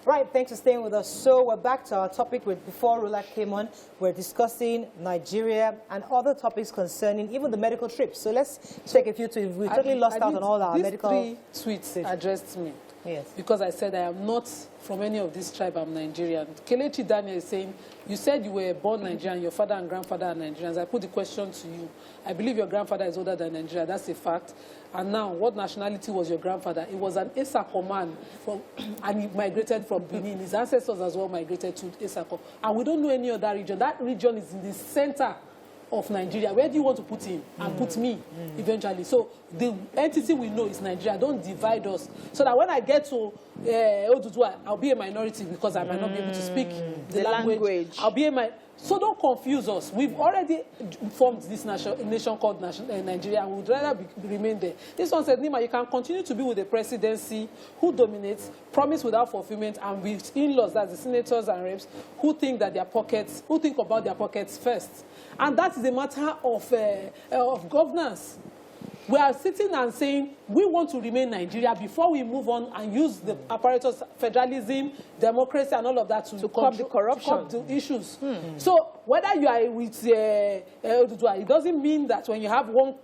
Right, thanks for staying with us. So we're back to our topic before Rula came on. We're discussing Nigeria and other topics concerning even the medical trips. So let's check a few. We totally lost out on all our medical. These 3 tweets addressed me. Yes. Because I said I am not from any of this tribe, I'm Nigerian. Kelechi Daniel is saying, you said you were born Nigerian, your father and grandfather are Nigerians. I put the question to you. I believe your grandfather is older than Nigeria, that's a fact. And now, what nationality was your grandfather? It was an Esako man, and he migrated from Benin. His ancestors as well migrated to Esako. And we don't know any other region. That region is in the center of Nigeria. Where do you want to put him and put me eventually? So the entity we know is Nigeria. Don't divide us. So that when I get to Odudua, I'll be a minority because I might not be able to speak the language. I'll be a minority. So don't confuse us. We've already formed this nation called Nigeria, and we would rather remain there. This one said, Nima, you can continue to be with the presidency who dominates, promise without fulfillment, and with in-laws, that's the senators and reps, who think that who think about their pockets first. And that is a matter of governance. We are sitting and saying we want to remain Nigeria before we move on and use the apparatus, federalism, democracy, and all of that to curb the corruption, to curb the issues. So whether you are with it doesn't mean that when you have one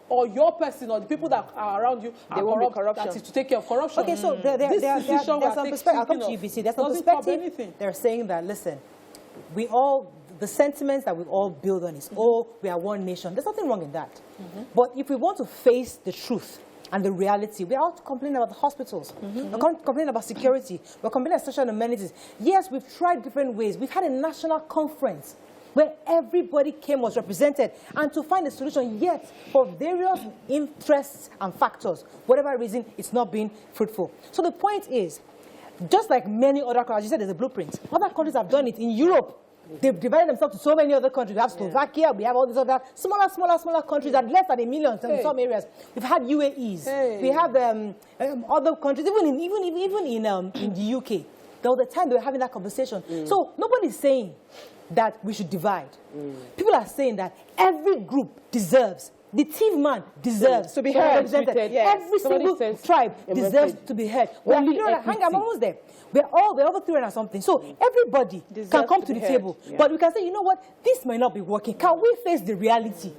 or your person or the people that are around you are corrupt, that is to take care of corruption. Okay, so there's some perspective. I'll come to you, BC. There's some perspective. They're saying that, listen, the sentiments that we all build on is, we are one nation. There's nothing wrong in that. But if we want to face the truth and the reality, we are all complaining about the hospitals. We're complaining about security. We're complaining about social amenities. Yes, we've tried different ways. We've had a national conference where everybody was represented, and to find a solution, yet for various interests and factors, whatever reason, it's not been fruitful. So the point is, just like many other countries, you said there's a blueprint. Other countries have done it. In Europe, they've divided themselves to so many other countries. We have Slovakia, we have all these other smaller countries that less than a million in some areas. We've had UAEs. We have other countries, even in the UK. There was a time they were having that conversation. So nobody's saying that we should divide. People are saying that every group deserves. The thief man deserves to be heard. Every single tribe deserves to be heard. I'm almost there. We're over 300 and something. So everybody can come to the table. But we can say, you know what, this might not be working. Can we face the reality?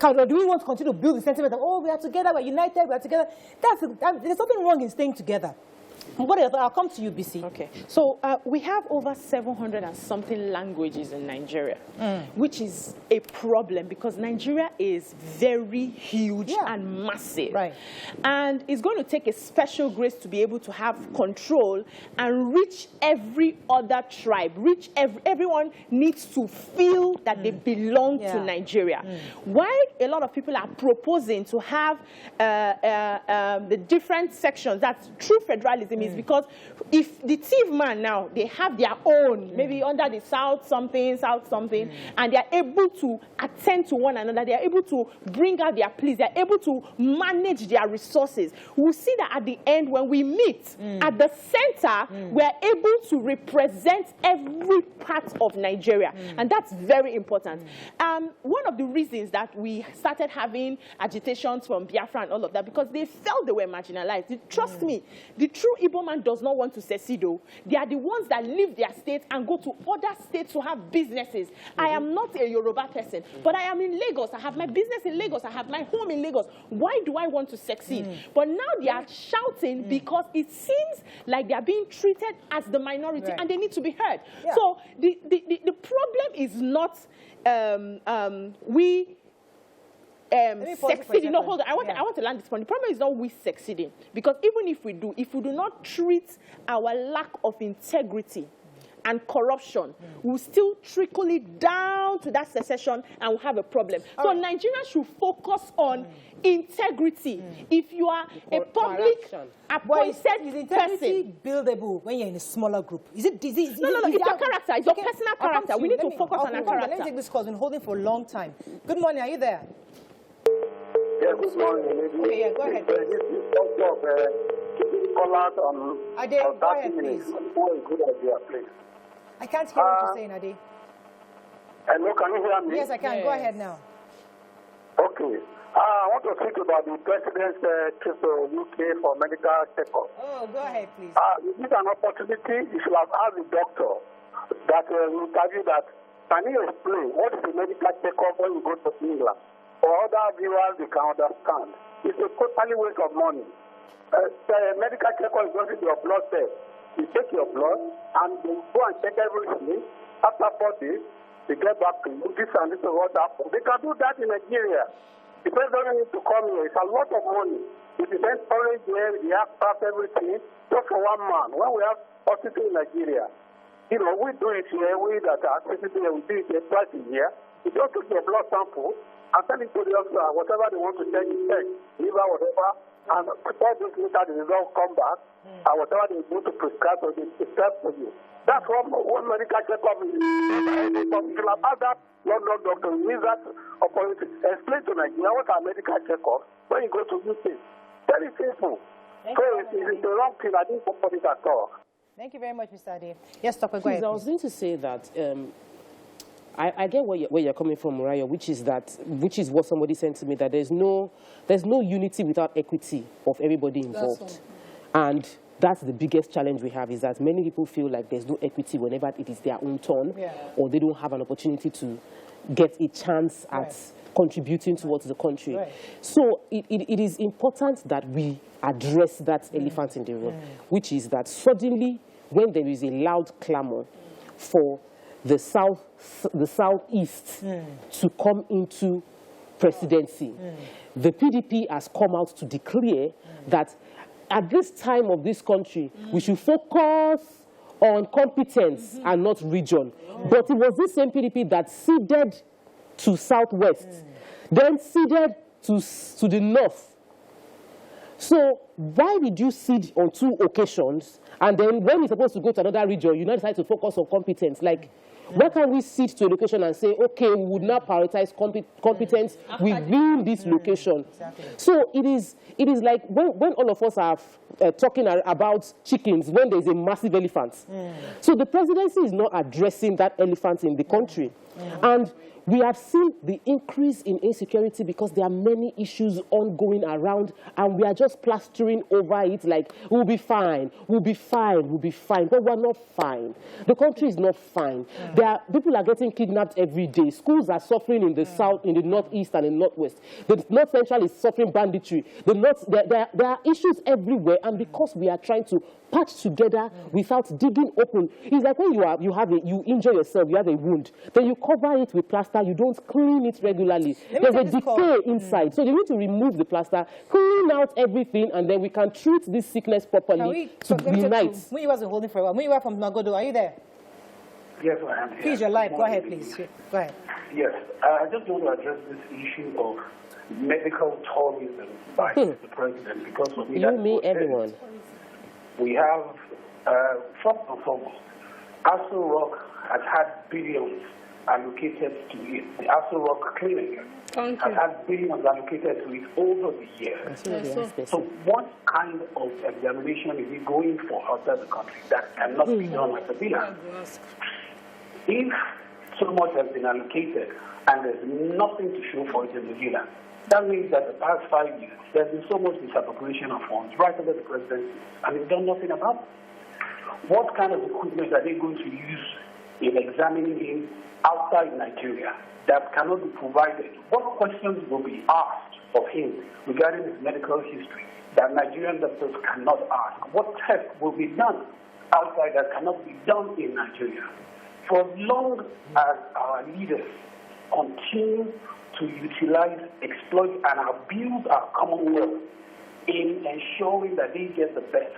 Or do we want to continue to build the sentiment of, we are together, we're united, we're together? There's nothing wrong in staying together. I'll come to you, BC. Okay. So we have over 700 and something languages in Nigeria, which is a problem because Nigeria is very huge and massive. Right. And it's going to take a special grace to be able to have control and reach every other tribe. Everyone needs to feel that they belong to Nigeria. Why a lot of people are proposing to have the different sections, that's true federalism, is because if the thief man now, they have their own, maybe under the south something, and they are able to attend to one another, they are able to bring out their pleas, they are able to manage their resources. We'll see that at the end when we meet at the center, we're able to represent every part of Nigeria, and that's very important. One of the reasons that we started having agitations from Biafra and all of that, because they felt they were marginalized. Trust me, the true Igbo man does not want to secede. They are the ones that leave their state and go to other states to have businesses. I am not a Yoruba person, but I am in Lagos. I have my business in Lagos. I have my home in Lagos. Why do I want to succeed? But now they are shouting because it seems like they are being treated as the minority and they need to be heard. So the problem is not we succeeding. No, hold on. I want to land this point. The problem is not we succeeding, because even if we do not treat our lack of integrity and corruption, will still trickle it down to that secession and we'll have a problem. So Nigeria should focus on integrity. If you are a public appointed person, buildable when you're in a smaller group. No, it's your character. It's your personal character. We need to focus on our character. Let me take this call. I've been holding for a long time. Good morning. Are you there? Yeah, good morning. Okay, yeah, go ahead. Ade, go ahead, please. Good idea, please. I can't hear what you're saying, Ade. Hello, can you hear me? Yes, I can. Yes. Go ahead now. Okay. I want to speak about the president's trip to UK for medical checkup. Oh, go ahead, please. This is an opportunity. You should have asked the doctor that will tell you that, can you explain what is a medical checkup when you go to England? For other viewers, they can understand. It's a totally waste of money. The medical checkup is just your blood test. You take your blood and they go and check everything. After 4 days, they get back to you. This and this is what happened. They can do that in Nigeria. The president doesn't need to come here. It's a lot of money. If you send storage here, the aircraft, everything, just for one man. When we have hospital in Nigeria, you know, we do it here. We that are hospital here, we do it here twice a year. You just take your blood sample and send it to the hospital. Whatever they want to check, you check. Liver, whatever. And 4 days later, the results come back. And whatever they want to prescribe, or they prescribe for you. That's what medical checkup is. If you have had that London doctor, you use that opportunity. Explain to Nigeria what are medical checkups when you go to UK. Very simple. So it's the wrong thing. I didn't support it at all. Thank you very much, Mr. Ade. Yes, Dr. Go ahead. I was going to say that I get where you're coming from, Morayo, which is what somebody said to me, that there's no unity without equity of everybody involved. And that's the biggest challenge we have, is that many people feel like there's no equity whenever it is their own turn, or they don't have an opportunity to get a chance at contributing towards the country. So it is important that we address that elephant in the room, which is that suddenly, when there is a loud clamor for the southeast to come into presidency, the PDP has come out to declare that at this time of this country, we should focus on competence and not region. But it was this same PDP that ceded to southwest, then ceded to the north. So why did you cede on 2 occasions, and then when you're supposed to go to another region, you now decide to focus on competence? Like, why can't we cede to a location and say, okay, we would now prioritize competence within this location? Exactly. So it is like when all of us are talking about chickens, when there's a massive elephant. So the presidency is not addressing that elephant in the country. And we have seen the increase in insecurity because there are many issues ongoing around, and we are just plastering over it like, we'll be fine, we'll be fine, we'll be fine. But we're not fine. The country is not fine. People are getting kidnapped every day. Schools are suffering in the south, in the northeast, and in the northwest. The north central is suffering banditry. There are issues everywhere, and because we are trying to patch together without digging open, it's like when you injure yourself, you have a wound, then you cover it with plaster. You don't clean it regularly. There's a decay inside. So you need to remove the plaster, clean out everything, and then we can treat this sickness properly to unite. Muyi wasn't holding for a while. Muyi was from Magodo. Are you there? Yes, I am here. Please, your life. Go ahead, please. Go ahead. Yes, I just want to address this issue of medical tourism by the president, because everyone. We have, first and foremost, Aso Rock has had billions allocated to it. The Aso Rock Clinic has had billions allocated to it over the years. So what kind of examination is he going for outside the country that cannot be done at the villa? If so much has been allocated and there's nothing to show for it in the villa, that means that the past 5 years, there's been so much misappropriation of funds right under the presidency, and they've done nothing about it. What kind of equipment are they going to use in examining him outside Nigeria that cannot be provided? What questions will be asked of him regarding his medical history that Nigerian doctors cannot ask? What tests will be done outside that cannot be done in Nigeria? For as long as our leaders continue to utilize, exploit, and abuse our commonwealth in ensuring that they get the best,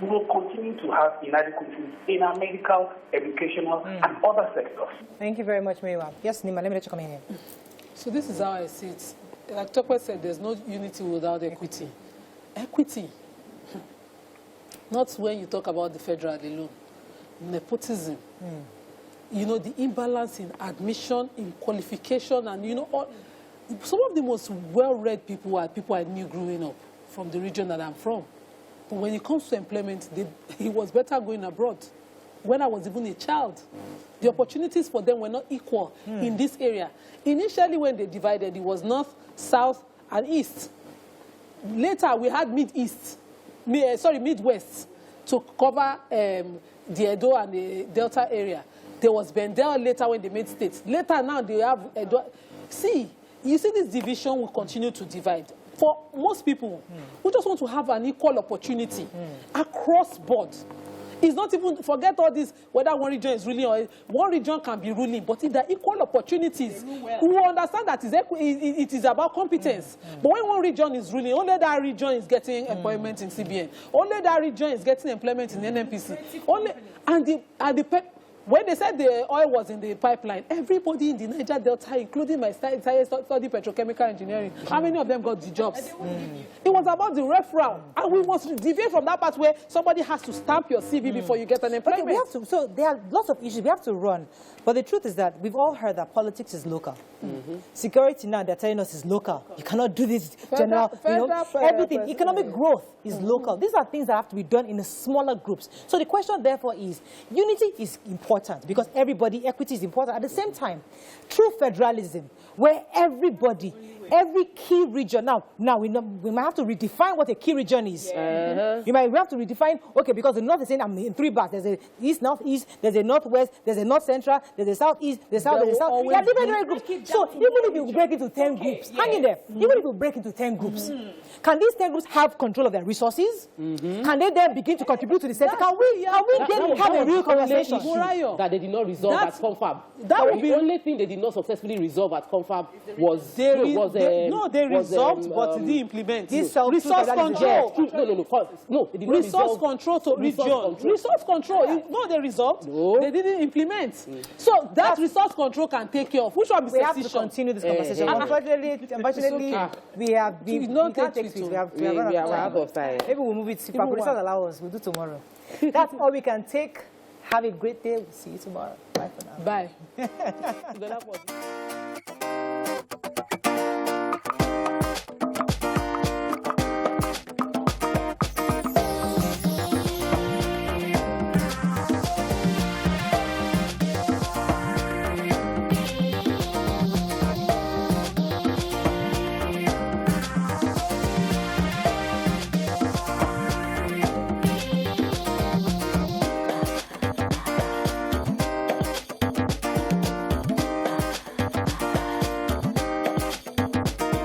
we will continue to have inadequacies in our medical, educational, and other sectors. Thank you very much, Miriam. Yes, Nima, let me let you come in here. So this is how I see it. Like Tokwe said, there's no unity without equity. Equity. Not when you talk about the federal alone. Nepotism. You know, the imbalance in admission, in qualification, and, you know, some of the most well-read people are people I knew growing up from the region that I'm from. But when it comes to employment, it was better going abroad. When I was even a child, the opportunities for them were not equal in this area. Initially, when they divided, it was north, south, and East. Later, we had Midwest to cover the Edo and the Delta area. There was Bendel later when they made states. Later now they have Edo. See, you see this division will continue to divide. For most people, we just want to have an equal opportunity across board. It's not even, forget all this, whether one region is ruling or one region can be ruling, but if there are equal opportunities, we understand that it is about competence. But when one region is ruling, only that region is getting employment in CBN. Only that region is getting employment in NNPC. When they said the oil was in the pipeline, everybody in the Niger Delta, including my study petrochemical engineering, how many of them got the jobs? It was about the referral. And we must deviate from that part where somebody has to stamp your CV before you get an employment. Okay, so there are lots of issues we have to run. But the truth is that we've all heard that politics is local. Security now, they're telling us is local. You cannot do this, general. Everything. Economic growth is local. These are things that have to be done in smaller groups. So the question, therefore, is unity is important because everybody, equity is important. At the same time, true federalism, where everybody, every key region, now we might have to redefine what a key region is. We have to redefine, okay, because the North is saying I'm in 3 bars. There's a East, Northeast, there's a Northwest, there's a North Central, there's a Southeast, there's South, there's a South. There are different groups. So even if you break into 10 groups, hang in there, even if you break into 10 groups, can these 10 groups have control of their resources? Can they then begin to contribute to the center? Can we then have a real conversation? Morayo, that they did not resolve at Confab. The only thing they did not successfully resolve at Confab was they resolved, but they didn't implement. Resource control. No, they did not resource control to region. Resource control. No, they resolved. No. They didn't implement. So that resource control can take care of. Which one is we have to continue this conversation. Unfortunately, we can't take it. We are out of time. Maybe we'll move it. If our producers allow us, we'll do tomorrow. That's all we can take. Have a great day. We'll see you tomorrow. Bye for now. Bye.